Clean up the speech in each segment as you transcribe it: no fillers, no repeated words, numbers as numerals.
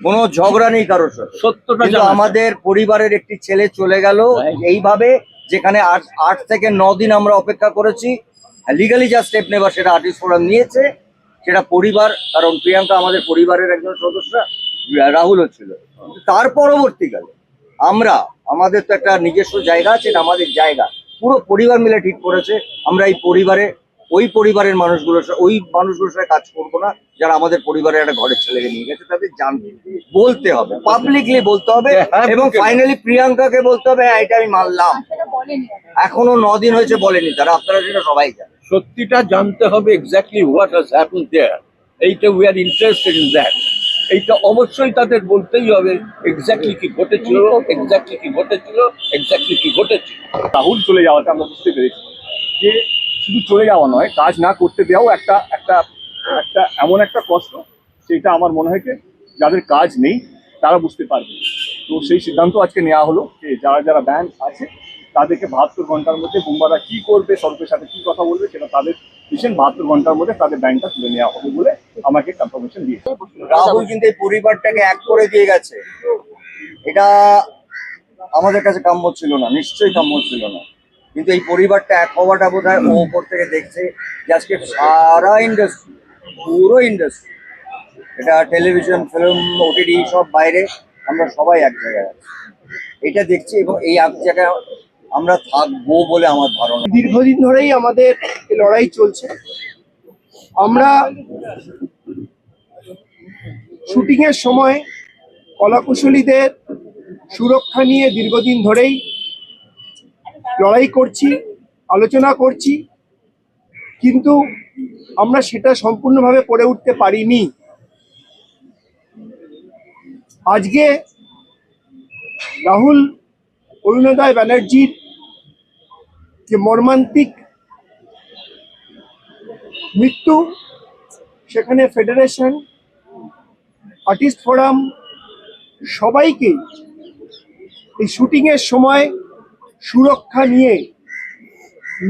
কোনো ঝগড়া নেই কারোর সাথে। সত্যটা কিন্তু আমাদের পরিবারের একটি ছেলে চলে গেল এইভাবে, যেখানে 8 থেকে 9 দিন আমরা অপেক্ষা করেছি। লিগালি যা স্টেপ নেবার সেটা আর্টিস্ট ফোরাম নিয়েছে, সেটা পরিবার, কারণ প্রিয়াঙ্কা আমাদের পরিবারের একজন সদস্য, রাহুলও ছিল। তার পরবর্তীকালে আমরা, আমাদের তো একটা নিজস্ব জায়গা আছে, এটা আমাদের জায়গা, পুরো পরিবার মিলে ঠিক করেছে আমরা এই পরিবারে, ওই পরিবারের মানুষগুলোর ওই মানুষগুলোর সাথে কাজ করবো না যারা আমাদের পরিবারের একটা ঘরের ছেলেকে নিয়ে গেছে। তাদের বলতে হবে, পাবলিকলি বলতে হবে, এবং ফাইনালি প্রিয়াঙ্কাকে বলতে হবে হ্যাঁ এটা আমি মানলাম। এখনো 9 দিন হয়েছে বলেনি তারা, আপনারা সেটা সবাই জানেন। সত্যিটা জানতে হবে, এক্স্যাক্টলি হোয়াট হ্যাজ হ্যাপেন্ড দেয়ার। এইটা we are interested in that. এইটা অবশ্যই তাদের বলতেই হবে, এক্স্যাক্টলি কি ঘটেছিল, এক্স্যাক্টলি কি ঘটেছিল, এক্স্যাক্টলি কি ঘটেছিল। রাহুল চলে যাওয়াটা আমরা বুঝতে পেরেছি যে শুধু চলে যাওয়া নয়, কাজ না করতে দেওয়াও একটা একটা একটা এমন একটা কষ্ট, সেটা আমার মনে হয় যে যাদের কাজ নেই তারা বুঝতে পারবে। তো সেই সিদ্ধান্ত আজকে নেওয়া হলো যে যারা যারা ব্যান্ড আছে তাদেরকে 72 ঘন্টার মধ্যে বুম্বারা কি করবে, সর্বের সাথে কি কথা বলবে, সেটা তাদের ডিসিশন। 72 ঘন্টার মধ্যে তাদের ব্যান্ডটা তুলে নেওয়া হবে বলে আমাকে কনফার্মেশন দিয়েছে। রাহুল কিন্তু এই পরিবারটাকে এক করে দিয়ে গেছে, এটা আমাদের কাছে কাম্য ছিল না, নিশ্চয়ই কাম্য ছিল না। কিন্তু এই পরিবারটা এক হওয়াটা বোধ হয় ও ওপর থেকে দেখছে যে আজকে সারা ইন্ডাস্ট্রি, পুরো ইন্ডাস্ট্রি, এটা টেলিভিশন, ফিল্ম, ওটিটি সব বাইরে, আমরা সবাই এক জায়গায় আছি, এটা দেখছি, এবং এই এক জায়গায় আমরা থাকবো বলে আমার ধারণা। দীর্ঘদিন ধরেই আমাদের এই লড়াই চলছে। আমরা শুটিং এর সময় কলাকুশলীদের সুরক্ষা নিয়ে দীর্ঘদিন ধরেই লড়াই করছি, আলোচনা করছি, কিন্তু আমরা সেটা সম্পূর্ণভাবে করে উঠতে পারিনি। আজকে রাহুল অরুণোদয় ব্যানার্জির যে মর্মান্তিক মৃত্যু, সেখানে ফেডারেশন, আর্টিস্ট ফোরাম সবাইকে এই শুটিংয়ের সময় সুরক্ষা নিয়ে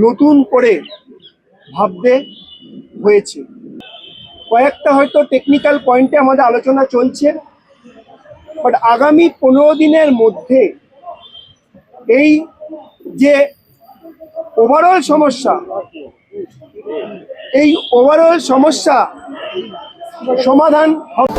নতুন করে ভাবতে হয়েছে। কয়েকটা হয়তো টেকনিক্যাল পয়েন্টে আমাদের আলোচনা চলছে, বাট আগামী 15 দিনের মধ্যে এই যে ওভারঅল সমস্যা, এই ওভারঅল সমস্যা সমাধান হবে।